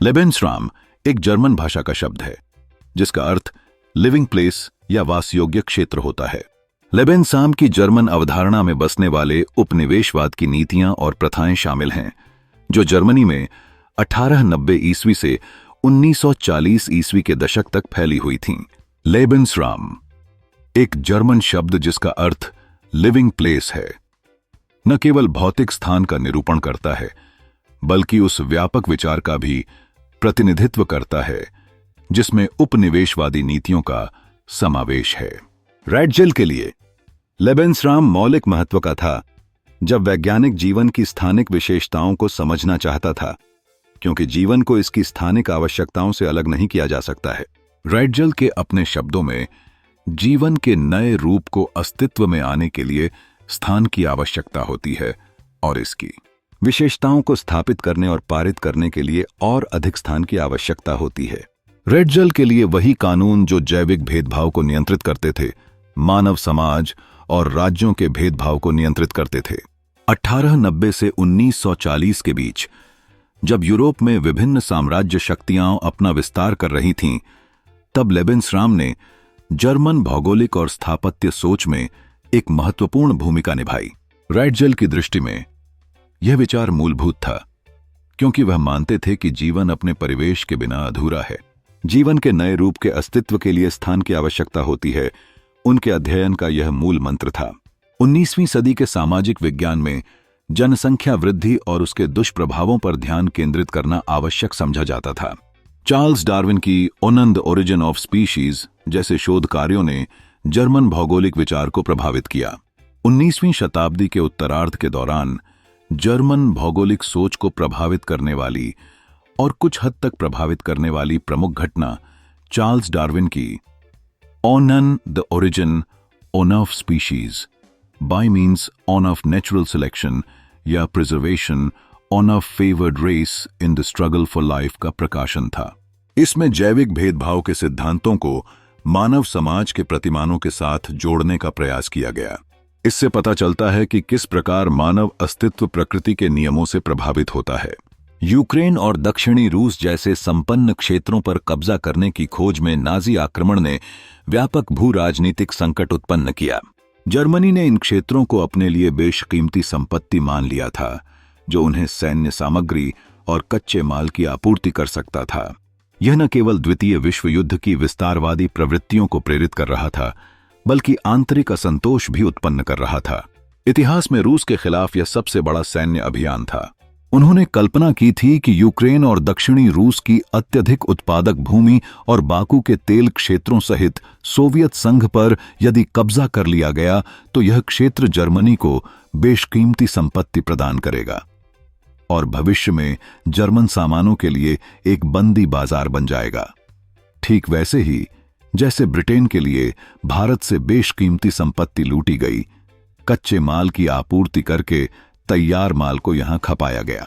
लेबेंसराम एक जर्मन भाषा का शब्द है जिसका अर्थ लिविंग प्लेस या वासयोग्य क्षेत्र होता है। लेबेंसाम की जर्मन अवधारणा में बसने वाले उपनिवेशवाद की नीतियां और प्रथाएं शामिल हैं जो जर्मनी में 1890 ईस्वी से 1940 ईस्वी के दशक तक फैली हुई थीं। लेबेंसराम एक जर्मन शब्द जिसका अर्थ लिविंग प्लेस है न केवल भौतिक स्थान का निरूपण करता है बल्कि उस व्यापक विचार का भी प्रतिनिधित्व करता है जिसमें उपनिवेशवादी नीतियों का समावेश है। रैटजेल के लिए लेबेंसराम मौलिक महत्व का था जब वैज्ञानिक जीवन की स्थानिक विशेषताओं को समझना चाहता था, क्योंकि जीवन को इसकी स्थानिक आवश्यकताओं से अलग नहीं किया जा सकता है। रैटजेल के अपने शब्दों में जीवन के नए रूप को अस्तित्व में आने के लिए स्थान की आवश्यकता होती है और इसकी विशेषताओं को स्थापित करने और पारित करने के लिए और अधिक स्थान की आवश्यकता होती है। रैटजेल के लिए वही कानून जो जैविक भेदभाव को नियंत्रित करते थे, मानव समाज और राज्यों के भेदभाव को नियंत्रित करते थे। 1890 से 1940 के बीच जब यूरोप में विभिन्न साम्राज्य शक्तियां अपना विस्तार कर रही थीं, तब लेबेंसराम ने जर्मन भौगोलिक और स्थापत्य सोच में एक महत्वपूर्ण भूमिका निभाई। रैटजेल की दृष्टि में यह विचार मूलभूत था क्योंकि वह मानते थे कि जीवन अपने परिवेश के बिना अधूरा है। जीवन के नए रूप के अस्तित्व के लिए स्थान की आवश्यकता होती है। उनके अध्ययन का यह मूल मंत्र था। 19वीं सदी के सामाजिक विज्ञान में जनसंख्या वृद्धि और उसके दुष्प्रभावों पर ध्यान केंद्रित करना आवश्यक समझा जाता था। चार्ल्स डार्विन की on the origin of species जैसे शोध कार्यों ने जर्मन भौगोलिक विचार को प्रभावित किया। 19वीं शताब्दी के उत्तरार्ध के दौरान जर्मन भौगोलिक सोच को प्रभावित करने वाली और कुछ हद तक प्रभावित करने वाली प्रमुख घटना चार्ल्स डार्विन की on the origin of species by means of natural selection या preservation of favoured race in the struggle for life का प्रकाशन था। इसमें जैविक भेदभाव के सिद्धांतों को मानव समाज के प्रतिमानों के साथ जोड़ने का प्रयास किया गया। इससे पता चलता है कि किस प्रकार मानव अस्तित्व प्रकृति के नियमों से प्रभावित होता है। यूक्रेन और दक्षिणी रूस जैसे संपन्न क्षेत्रों पर कब्जा करने की खोज में नाजी आक्रमण ने व्यापक भू राजनीतिक संकट उत्पन्न किया। जर्मनी ने इन क्षेत्रों को अपने लिए बेशकीमती संपत्ति मान लिया था जो उन्हें सैन्य सामग्री और कच्चे माल की आपूर्ति कर सकता था। यह न केवल द्वितीय विश्व युद्ध की विस्तारवादी प्रवृत्तियों को प्रेरित कर रहा था बल्कि आंतरिक असंतोष भी उत्पन्न कर रहा था। इतिहास में रूस के खिलाफ यह सबसे बड़ा सैन्य अभियान था। उन्होंने कल्पना की थी कि यूक्रेन और दक्षिणी रूस की अत्यधिक उत्पादक भूमि और बाकू के तेल क्षेत्रों सहित सोवियत संघ पर यदि कब्जा कर लिया गया तो यह क्षेत्र जर्मनी को बेशकीमती संपत्ति प्रदान करेगा और भविष्य में जर्मन सामानों के लिए एक बंदी बाजार बन जाएगा। ठीक वैसे ही जैसे ब्रिटेन के लिए भारत से बेशकीमती संपत्ति लूटी गई, कच्चे माल की आपूर्ति करके तैयार माल को यहां खपाया गया।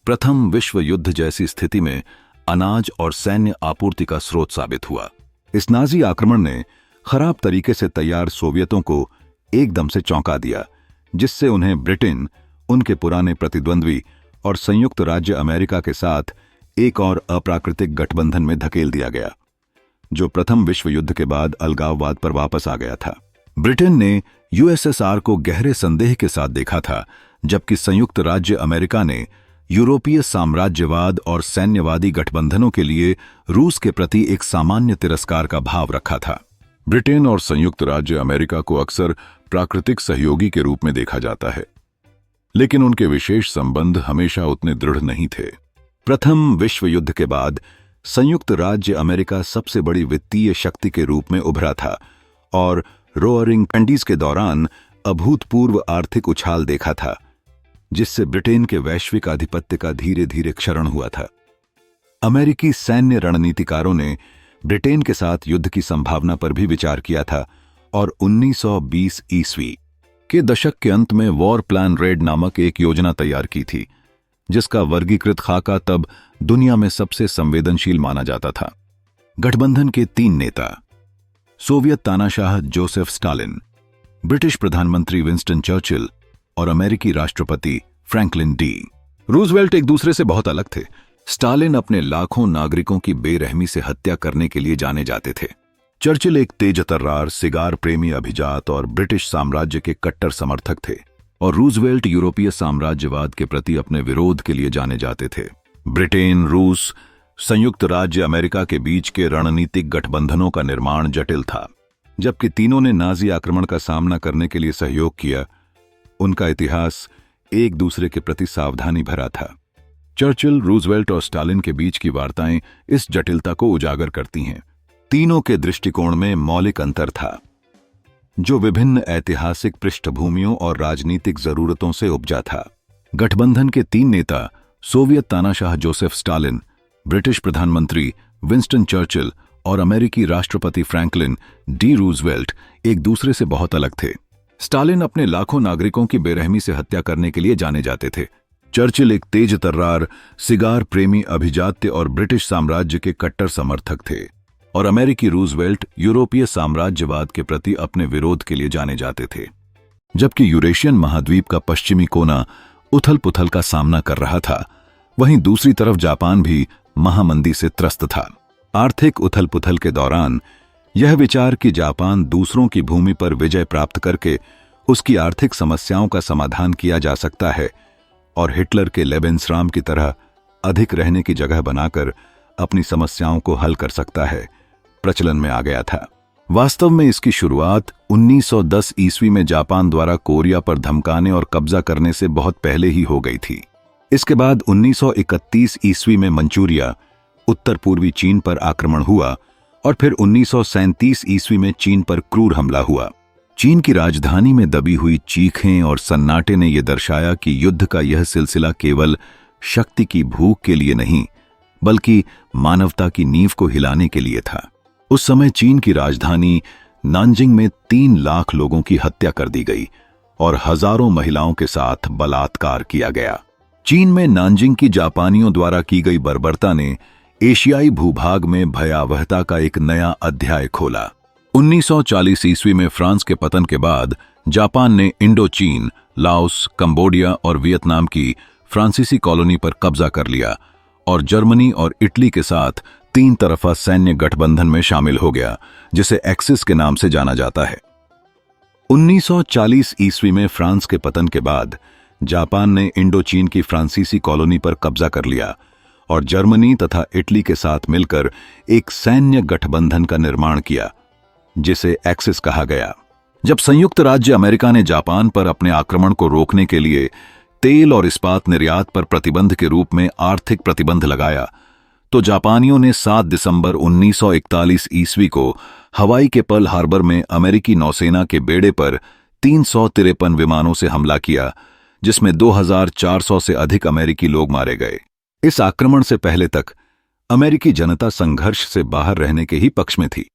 प्रथम विश्व युद्ध जैसी स्थिति में अनाज और सैन्य आपूर्ति का स्रोत साबित हुआ। इस नाजी आक्रमण ने खराब तरीके से तैयार सोवियतों को एकदम से चौंका दिया, जिससे उन्हें ब्रिटेन, उनके पुराने प्रतिद्वंद्वी और संयुक्त राज्य अमेरिका के साथ एक और अप्राकृतिक गठबंधन में धकेल दिया गया, जो प्रथम विश्व युद्ध के बाद अलगाववाद पर वापस आ गया था। ब्रिटेन ने यूएसएसआर को गहरे संदेह के साथ देखा था, जबकि संयुक्त राज्य अमेरिका ने यूरोपीय साम्राज्यवाद और सैन्यवादी गठबंधनों के लिए रूस के प्रति एक सामान्य तिरस्कार का भाव रखा था। ब्रिटेन और संयुक्त राज्य अमेरिका को अक्सर प्राकृतिक सहयोगी के रूप में देखा जाता है, लेकिन उनके विशेष संबंध हमेशा उतने दृढ़ नहीं थे। प्रथम विश्व युद्ध के बाद संयुक्त राज्य अमेरिका सबसे बड़ी वित्तीय शक्ति के रूप में उभरा था और रोअरिंग ट्वेंटीज़ के दौरान अभूतपूर्व आर्थिक उछाल देखा था, जिससे ब्रिटेन के वैश्विक आधिपत्य का धीरे धीरे क्षरण हुआ था। अमेरिकी सैन्य रणनीतिकारों ने ब्रिटेन के साथ युद्ध की संभावना पर भी विचार किया था और 1920 ईस्वी के दशक के अंत में वॉर प्लान रेड नामक एक योजना तैयार की थी, जिसका वर्गीकृत खाका तब दुनिया में सबसे संवेदनशील माना जाता था। गठबंधन के 3 नेता, सोवियत तानाशाह जोसेफ स्टालिन, ब्रिटिश प्रधानमंत्री विंस्टन चर्चिल और अमेरिकी राष्ट्रपति फ्रैंकलिन डी रूजवेल्ट एक दूसरे से बहुत अलग थे। स्टालिन अपने लाखों नागरिकों की बेरहमी से हत्या करने के लिए जाने जाते थे। चर्चिल एक तेजतर्रार, सिगार प्रेमी अभिजात और ब्रिटिश साम्राज्य के कट्टर समर्थक थे, और रूजवेल्ट यूरोपीय साम्राज्यवाद के प्रति अपने विरोध के लिए जाने जाते थे। ब्रिटेन, रूस, संयुक्त राज्य अमेरिका के बीच के रणनीतिक गठबंधनों का निर्माण जटिल था। जबकि तीनों ने नाजी आक्रमण का सामना करने के लिए सहयोग किया, उनका इतिहास एक दूसरे के प्रति सावधानी भरा था। चर्चिल, रूजवेल्ट और स्टालिन के बीच की वार्ताएं इस जटिलता को उजागर करती हैं। तीनों के दृष्टिकोण में मौलिक अंतर था, जो विभिन्न ऐतिहासिक पृष्ठभूमियों और राजनीतिक जरूरतों से उपजा था। गठबंधन के तीन नेता, सोवियत तानाशाह जोसेफ स्टालिन, ब्रिटिश प्रधानमंत्री विंस्टन चर्चिल और अमेरिकी राष्ट्रपति फ्रैंकलिन डी रूजवेल्ट, एक दूसरे से बहुत अलग थे। स्टालिन अपने लाखों नागरिकों की बेरहमी से हत्या करने के लिए जाने जाते थे। चर्चिल एक तेजतर्रार, सिगार प्रेमी अभिजात्य और ब्रिटिश साम्राज्य के कट्टर समर्थक थे, और अमेरिकी रूजवेल्ट यूरोपीय साम्राज्यवाद के प्रति अपने विरोध के लिए जाने जाते थे। जबकि यूरेशियन महाद्वीप का पश्चिमी कोना उथल पुथल का सामना कर रहा था, वहीं दूसरी तरफ जापान भी महामंदी से त्रस्त था। आर्थिक उथल पुथल के दौरान यह विचार कि जापान दूसरों की भूमि पर विजय प्राप्त करके उसकी आर्थिक समस्याओं का समाधान किया जा सकता है और हिटलर के लेबेंसराम की तरह अधिक रहने की जगह बनाकर अपनी समस्याओं को हल कर सकता है, प्रचलन में आ गया था। वास्तव में इसकी शुरुआत 1910 ईस्वी में जापान द्वारा कोरिया पर धमकाने और कब्जा करने से बहुत पहले ही हो गई थी। इसके बाद 1931 ईस्वी में मंचूरिया, उत्तर पूर्वी चीन पर आक्रमण हुआ और फिर 1937 ईस्वी में चीन पर क्रूर हमला हुआ। चीन की राजधानी में दबी हुई चीखें और सन्नाटे ने यह दर्शाया कि युद्ध का यह सिलसिला केवल शक्ति की भूख के लिए नहीं, बल्कि मानवता की नींव को हिलाने के लिए था। उस समय चीन की राजधानी नानजिंग में 3 लाख लोगों की हत्या कर दी गई और हजारों महिलाओं के साथ बलात्कार किया गया। चीन में नानजिंग की जापानियों द्वारा की गई बर्बरता ने एशियाई भूभाग में भयावहता का एक नया अध्याय खोला। 1940 ईस्वी में फ्रांस के पतन के बाद जापान ने इंडो चीन, लाओस, कंबोडिया और वियतनाम की फ्रांसीसी कॉलोनी पर कब्जा कर लिया और जर्मनी और इटली के साथ 3 तरफा सैन्य गठबंधन में शामिल हो गया, जिसे एक्सिस के नाम से जाना जाता है। 1940 ईस्वी में फ्रांस के पतन के बाद जापान ने इंडो चीन की फ्रांसीसी कॉलोनी पर कब्जा कर लिया और जर्मनी तथा इटली के साथ मिलकर एक सैन्य गठबंधन का निर्माण किया, जिसे एक्सिस कहा गया। जब संयुक्त राज्य अमेरिका ने जापान पर अपने आक्रमण को रोकने के लिए तेल और इस्पात निर्यात पर प्रतिबंध के रूप में आर्थिक प्रतिबंध लगाया, तो जापानियों ने 7 दिसंबर 1941 ईस्वी को हवाई के पर्ल हार्बर में अमेरिकी नौसेना के बेड़े पर 353 विमानों से हमला किया, जिसमें 2400 से अधिक अमेरिकी लोग मारे गए। इस आक्रमण से पहले तक अमेरिकी जनता संघर्ष से बाहर रहने के ही पक्ष में थी,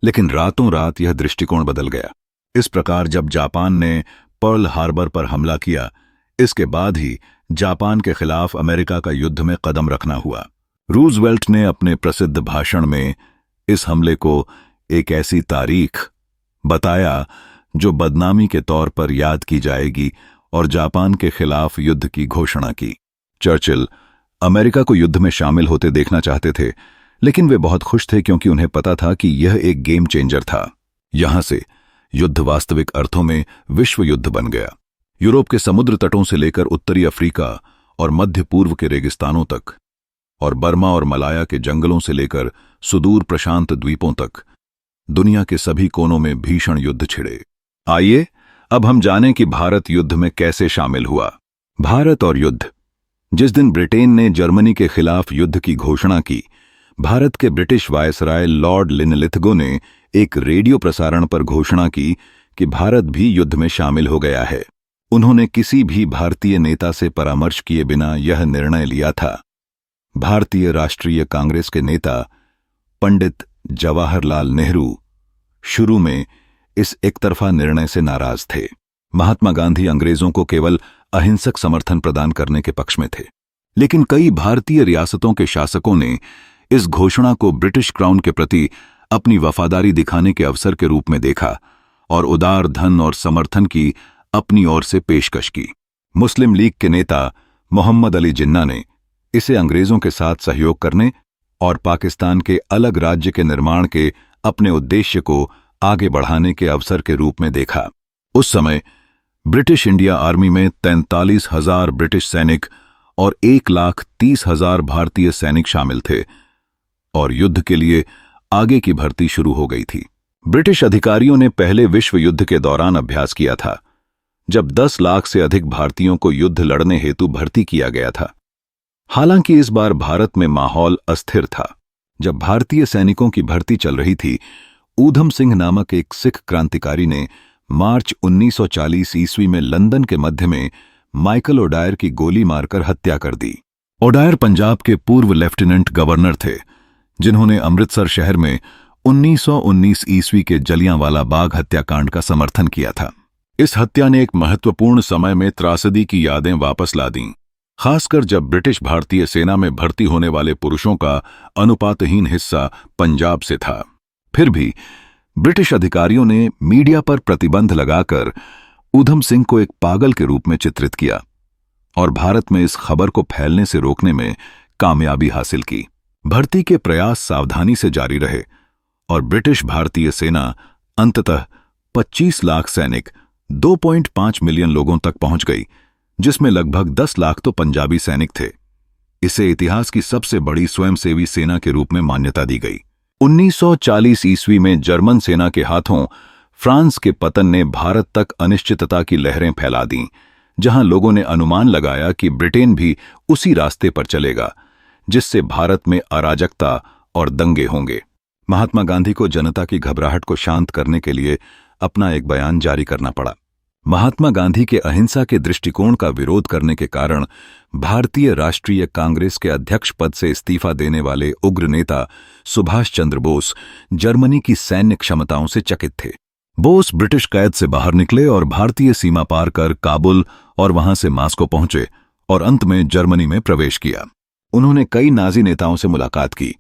लेकिन रातों रात यह दृष्टिकोण बदल गया। इस प्रकार जब जापान ने पर्ल हार्बर पर हमला किया, इसके बाद ही जापान के खिलाफ अमेरिका का युद्ध में कदम रखना हुआ। रूजवेल्ट ने अपने प्रसिद्ध भाषण में इस हमले को एक ऐसी तारीख बताया जो बदनामी के तौर पर याद की जाएगी और जापान के खिलाफ युद्ध की घोषणा की। चर्चिल अमेरिका को युद्ध में शामिल होते देखना चाहते थे, लेकिन वे बहुत खुश थे क्योंकि उन्हें पता था कि यह एक गेम चेंजर था। यहां से युद्ध वास्तविक अर्थों में विश्व युद्ध बन गया। यूरोप के समुद्र तटों से लेकर उत्तरी अफ्रीका और मध्य पूर्व के रेगिस्तानों तक, और बर्मा और मलाया के जंगलों से लेकर सुदूर प्रशांत द्वीपों तक, दुनिया के सभी कोनों में भीषण युद्ध छिड़े। आइए अब हम जानें कि भारत युद्ध में कैसे शामिल हुआ। भारत और युद्ध। जिस दिन ब्रिटेन ने जर्मनी के खिलाफ युद्ध की घोषणा की, भारत के ब्रिटिश वायसराय लॉर्ड लिनलिथगो ने एक रेडियो प्रसारण पर घोषणा की कि भारत भी युद्ध में शामिल हो गया है। उन्होंने किसी भी भारतीय नेता से परामर्श किए बिना यह निर्णय लिया था। भारतीय राष्ट्रीय कांग्रेस के नेता पंडित जवाहरलाल नेहरू शुरू में इस एकतरफा निर्णय से नाराज थे। महात्मा गांधी अंग्रेजों को केवल अहिंसक समर्थन प्रदान करने के पक्ष में थे, लेकिन कई भारतीय रियासतों के शासकों ने इस घोषणा को ब्रिटिश क्राउन के प्रति अपनी वफादारी दिखाने के अवसर के रूप में देखा और उदार धन और समर्थन की अपनी ओर से पेशकश की। मुस्लिम लीग के नेता मोहम्मद अली जिन्ना ने इसे अंग्रेजों के साथ सहयोग करने और पाकिस्तान के अलग राज्य के निर्माण के अपने उद्देश्य को आगे बढ़ाने के अवसर के रूप में देखा। उस समय ब्रिटिश इंडिया आर्मी में 43,000 ब्रिटिश सैनिक और 1,30,000 भारतीय सैनिक शामिल थे और युद्ध के लिए आगे की भर्ती शुरू हो गई थी। ब्रिटिश अधिकारियों ने पहले विश्व युद्ध के दौरान अभ्यास किया था, जब 10 लाख से अधिक भारतीयों को युद्ध लड़ने हेतु भर्ती किया गया था। हालांकि इस बार भारत में माहौल अस्थिर था। जब भारतीय सैनिकों की भर्ती चल रही थी, ऊधम सिंह नामक एक सिख क्रांतिकारी ने मार्च 1940 ईस्वी में लंदन के मध्य में माइकल ओडायर की गोली मारकर हत्या कर दी। ओडायर पंजाब के पूर्व लेफ्टिनेंट गवर्नर थे, जिन्होंने अमृतसर शहर में 1919 ईस्वी के जलियांवाला बाग हत्याकांड का समर्थन किया था। इस हत्या ने एक महत्वपूर्ण समय में त्रासदी की यादें वापस ला दीं, खासकर जब ब्रिटिश भारतीय सेना में भर्ती होने वाले पुरुषों का अनुपातहीन हिस्सा पंजाब से था। फिर भी ब्रिटिश अधिकारियों ने मीडिया पर प्रतिबंध लगाकर ऊधम सिंह को एक पागल के रूप में चित्रित किया और भारत में इस खबर को फैलने से रोकने में कामयाबी हासिल की। भर्ती के प्रयास सावधानी से जारी रहे और ब्रिटिश भारतीय सेना अंततः 25 लाख सैनिक 2.5 मिलियन लोगों तक पहुंच गई, जिसमें लगभग 10 लाख तो पंजाबी सैनिक थे। इसे इतिहास की सबसे बड़ी स्वयंसेवी सेना के रूप में मान्यता दी गई। 1940 ईस्वी में जर्मन सेना के हाथों फ्रांस के पतन ने भारत तक अनिश्चितता की लहरें फैला दीं, जहां लोगों ने अनुमान लगाया कि ब्रिटेन भी उसी रास्ते पर चलेगा, जिससे भारत में अराजकता और दंगे होंगे। महात्मा गांधी को जनता की घबराहट को शांत करने के लिए अपना एक बयान जारी करना पड़ा। महात्मा गांधी के अहिंसा के दृष्टिकोण का विरोध करने के कारण भारतीय राष्ट्रीय कांग्रेस के अध्यक्ष पद से इस्तीफा देने वाले उग्र नेता सुभाष चंद्र बोस जर्मनी की सैन्य क्षमताओं से चकित थे। बोस ब्रिटिश कैद से बाहर निकले और भारतीय सीमा पार कर काबुल और वहां से मास्को पहुंचे और अंत में जर्मनी में प्रवेश किया। उन्होंने कई नाजी नेताओं से मुलाकात की,